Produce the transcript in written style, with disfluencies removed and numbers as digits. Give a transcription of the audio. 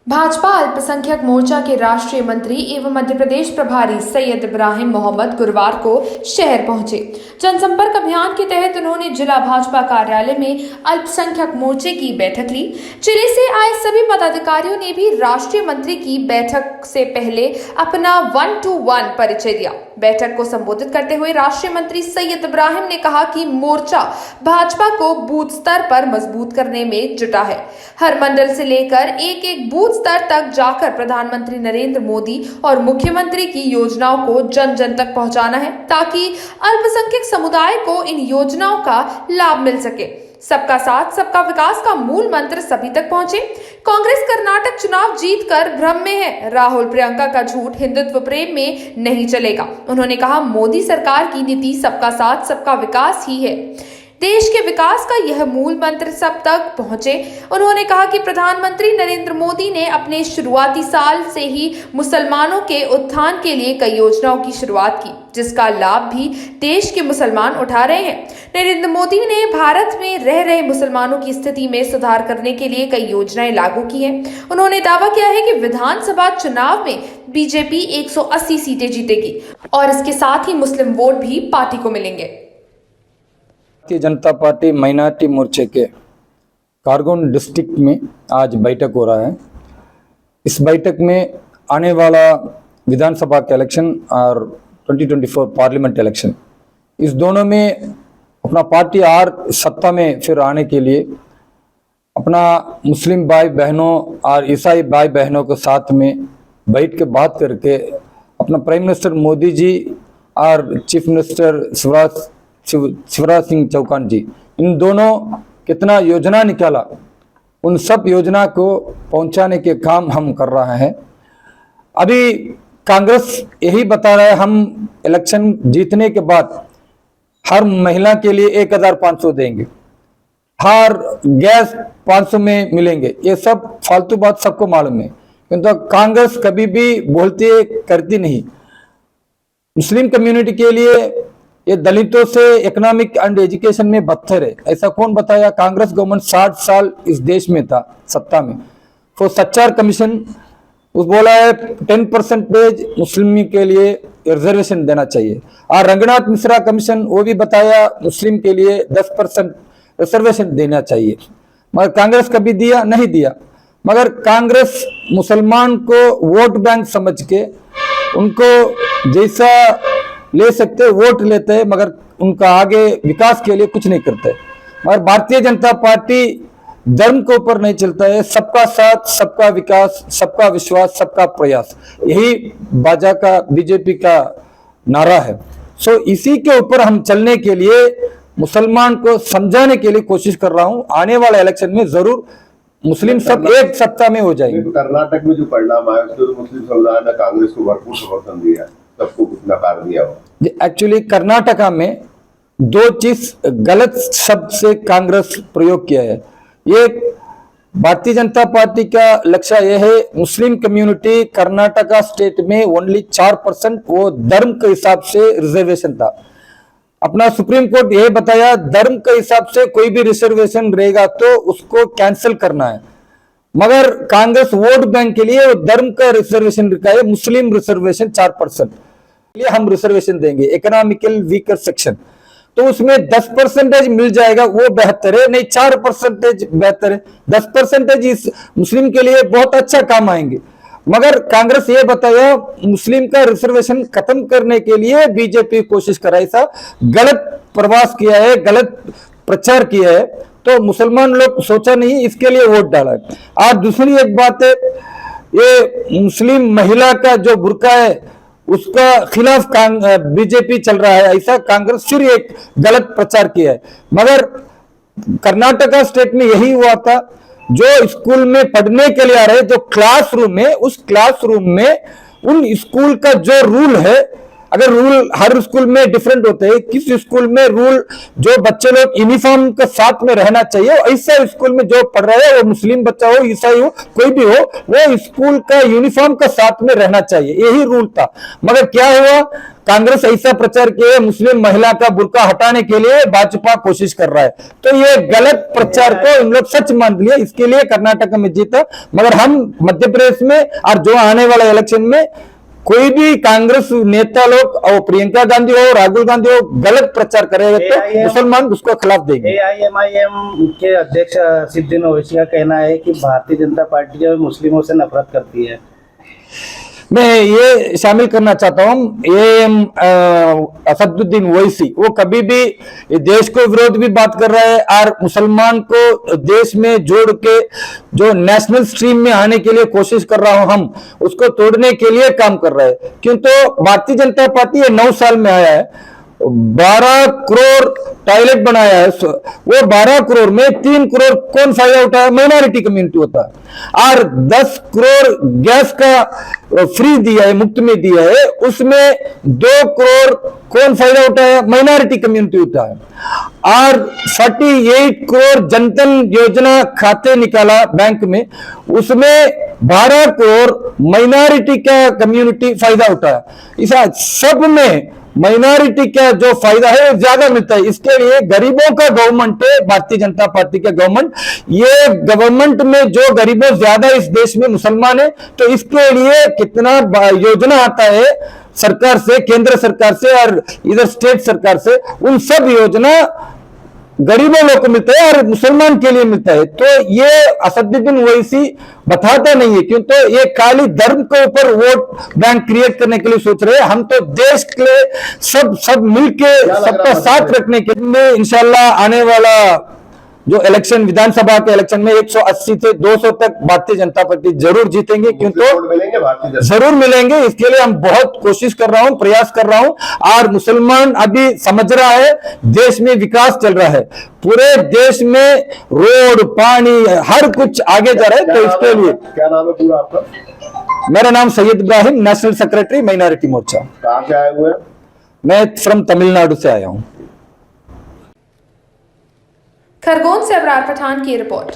भाजपा अल्पसंख्यक मोर्चा के राष्ट्रीय मंत्री एवं मध्य प्रदेश प्रभारी सैयद इब्राहिम मोहम्मद गुरुवार को शहर पहुंचे। जनसंपर्क अभियान के तहत उन्होंने जिला भाजपा कार्यालय में अल्पसंख्यक मोर्चे की बैठक ली। जिले से आए सभी पदाधिकारियों ने भी राष्ट्रीय मंत्री की बैठक से पहले अपना 1-to-1 परिचय दिया। बैठक को संबोधित करते हुए राष्ट्रीय मंत्री सैयद इब्राहिम ने कहा कि मोर्चा भाजपा को बूथ स्तर पर मजबूत करने में जुटा है। हर मंडल से लेकर एक एक बूथ स्तर तक जाकर प्रधानमंत्री नरेंद्र मोदी और मुख्यमंत्री की योजनाओं को जन जन तक पहुंचाना है, ताकि अल्पसंख्यक समुदाय को इन योजनाओं का लाभ मिल सके। सबका साथ सबका विकास का मूल मंत्र सभी तक पहुंचे। कांग्रेस कर्नाटक चुनाव जीतकर भ्रम में है। राहुल प्रियंका का झूठ हिंदुत्व प्रेम में नहीं चलेगा। उन्होंने कहा, मोदी सरकार की नीति सबका साथ सबका विकास ही है। देश के विकास का यह मूल मंत्र सब तक पहुंचे। उन्होंने कहा कि प्रधानमंत्री नरेंद्र मोदी ने अपने शुरुआती साल से ही मुसलमानों के उत्थान के लिए कई योजनाओं की शुरुआत की, जिसका लाभ भी देश के मुसलमान उठा रहे हैं। नरेंद्र मोदी ने भारत में रह रहे मुसलमानों की स्थिति में सुधार करने के लिए कई योजनाएं लागू की हैं। उन्होंने दावा किया है कि विधानसभा चुनाव में बीजेपी 180 सीटें जीतेगी और इसके साथ ही मुस्लिम वोट भी पार्टी को मिलेंगे। भारतीय जनता पार्टी माइनॉरिटी मोर्चे के कारगोन डिस्ट्रिक्ट में आज बैठक हो रहा है। इस बैठक में आने वाला विधानसभा का इलेक्शन और 2024 पार्लियामेंट इलेक्शन, इस दोनों में अपना पार्टी और सत्ता में फिर आने के लिए अपना मुस्लिम भाई बहनों और ईसाई भाई बहनों के साथ में बैठ के बात करके अपना प्राइम मिनिस्टर मोदी जी और चीफ मिनिस्टर शिवराज सिंह चौहान जी, इन दोनों कितना योजना निकाला, उन सब योजना को पहुंचाने के काम हम कर रहे हैं। अभी कांग्रेस यही बता रहा है, हम इलेक्शन जीतने के बाद हर महिला के लिए 1500 देंगे, हर गैस 500 में मिलेंगे। ये सब फालतू बात सबको मालूम है, किंतु कांग्रेस कभी भी बोलती है करती नहीं। मुस्लिम कम्युनिटी के लिए ये दलितों से इकोनॉमिक एंड एजुकेशन में बदतर है, ऐसा कौन बताया? कांग्रेस गवर्नमेंट 60 साल इस देश में था सत्ता में। तो सच्चार कमीशन उस बोला है 10% मुस्लिम के लिए रिजर्वेशन देना चाहिए, और रंगनाथ मिश्रा कमीशन वो भी बताया मुस्लिम के लिए 10% रिजर्वेशन देना चाहिए, मगर कांग्रेस कभी दिया नहीं दिया। मगर कांग्रेस मुसलमान को वोट बैंक समझ के उनको जैसा ले सकते वोट लेते हैं, मगर उनका आगे विकास के लिए कुछ नहीं करते। मगर भारतीय जनता पार्टी धर्म के ऊपर नहीं चलता है, सबका साथ सबका विकास, सबका विश्वास, सबका प्रयास, यही भाजपा का बीजेपी का नारा है। सो इसी के ऊपर हम चलने के लिए मुसलमान को समझाने के लिए कोशिश कर रहा हूं। आने वाले इलेक्शन में जरूर मुस्लिम सब एक सत्ता में हो जाएंगे। कर्नाटक में जो परिणाम आया उसमें तो मुस्लिम समुदाय ने कांग्रेस को भरपूर समर्थन दिया, सबको कुछ नकार दिया हो। एक्चुअली कर्नाटका में दो चीज गलत शब्द से कांग्रेस प्रयोग किया है। ये भारतीय जनता पार्टी का लक्ष्य यह है, मुस्लिम कम्युनिटी कर्नाटका स्टेट में ओनली 4% वो धर्म के हिसाब से रिजर्वेशन था। अपना सुप्रीम कोर्ट यह बताया धर्म के हिसाब से कोई भी रिजर्वेशन रहेगा तो उसको कैंसिल करना है, मगर कांग्रेस वोट बैंक के लिए धर्म का रिजर्वेशन रखा है। मुस्लिम रिजर्वेशन 4% लिए हम रिजर्वेशन देंगे, इकोनॉमिकल वीकर सेक्शन, तो उसमें 10% मिल जाएगा, वो बेहतर है। नहीं 4% बेहतर है, 10% इस मुस्लिम के लिए बहुत अच्छा काम आएंगे। मगर कांग्रेस ये बताया मुस्लिम का रिजर्वेशन खत्म करने के लिए बीजेपी कोशिश कर रहा है, ऐसा गलत प्रवास किया है, गलत प्रचार किया है, तो मुसलमान लोग सोचा नहीं, इसके लिए वोट डाला है। और दूसरी एक बात है, ये मुस्लिम महिला का जो बुर्का है उसका खिलाफ बीजेपी चल रहा है, ऐसा कांग्रेस फिर एक गलत प्रचार किया है। मगर कर्नाटका स्टेट में यही हुआ था, जो स्कूल में पढ़ने के लिए आ रहे, जो क्लासरूम है, उस क्लासरूम में उन स्कूल का जो रूल है, अगर रूल हर स्कूल में डिफरेंट होते हैं, किस स्कूल में रूल जो बच्चे लोग यूनिफॉर्म के साथ में रहना चाहिए, ऐसा स्कूल में जो पढ़ रहा है, वो मुस्लिम बच्चा हो, ईसाई हो, कोई भी हो, वो स्कूल का यूनिफॉर्म का साथ में रहना चाहिए, यही रूल था। मगर क्या हुआ, कांग्रेस ऐसा प्रचार किया मुस्लिम महिला का बुर्का हटाने के लिए भाजपा कोशिश कर रहा है, तो ये गलत प्रचार को इन लोग सच मान लिया। इसके लिए कर्नाटक में जीता, मगर हम मध्य प्रदेश में और जो आने वाला इलेक्शन में कोई भी कांग्रेस नेता लोग और प्रियंका गांधी हो राहुल गांधी हो गलत प्रचार करेगा तो मुसलमान उसको खिलाफ देंगे। AIMIM के अध्यक्ष असदुद्दीन ओवैसी का कहना है कि भारतीय जनता पार्टी जो है मुस्लिमों से नफरत करती है। मैं ये शामिल करना चाहता हूँ, ये असदुद्दीन ओवैसी वो कभी भी देश को विरोध भी बात कर रहा है और मुसलमान को देश में जोड़ के जो नेशनल स्ट्रीम में आने के लिए कोशिश कर रहा हूं, हम उसको तोड़ने के लिए काम कर रहा है। क्यों तो भारतीय जनता पार्टी ये 9 साल में आया है, 12 करोड़ टॉयलेट बनाया है, वो 12 करोड़ में 3 करोड़ कौन फायदा उठाया? माइनॉरिटी कम्युनिटी होता है। और 10 करोड़ गैस का फ्री दिया है, मुफ्त में दिया है, उसमें 2 करोड़ कौन फायदा उठाया? माइनॉरिटी कम्युनिटी होता है। और 48 करोड़ जनधन योजना खाते निकाला बैंक में, उसमें 12 करोड़ माइनॉरिटी का कम्युनिटी फायदा उठाया। ऐसा सब में माइनॉरिटी का जो फायदा है वो ज्यादा मिलता है। इसके लिए गरीबों का गवर्नमेंट है भारतीय जनता पार्टी का गवर्नमेंट। ये गवर्नमेंट में जो गरीबों ज्यादा इस देश में मुसलमान है, तो इसके लिए कितना योजना आता है सरकार से, केंद्र सरकार से और इधर स्टेट सरकार से, उन सब योजना गरीबों लोग को मिलता है और मुसलमान के लिए मिलता है। तो ये असदुद्दीन ओवैसी बताता नहीं है, क्यों तो ये खाली धर्म के ऊपर वोट बैंक क्रिएट करने के लिए सोच रहे हैं। हम तो देश के लिए सब मिलके सबका साथ रखने के लिए इंशाल्लाह आने वाला जो इलेक्शन विधानसभा के इलेक्शन में 180 से 200 तक भारतीय जनता पार्टी जरूर जीतेंगे, क्यों तो मिलेंगे भारतीय जनता जरूर मिलेंगे। इसके लिए हम बहुत कोशिश कर रहा हूं, प्रयास कर रहा हूं और मुसलमान अभी समझ रहा है देश में विकास चल रहा है, पूरे देश में रोड पानी हर कुछ आगे जा रहा है। तो इसके लिए क्या नाम है पूरा आपका? मेरा नाम Syed Ibrahim, national secretary minority Morcha. कहाँ से आए हुए हैं? मैं फ्रॉम तमिलनाडु से आया हूं। खरगोन से अबरार पठान की रिपोर्ट।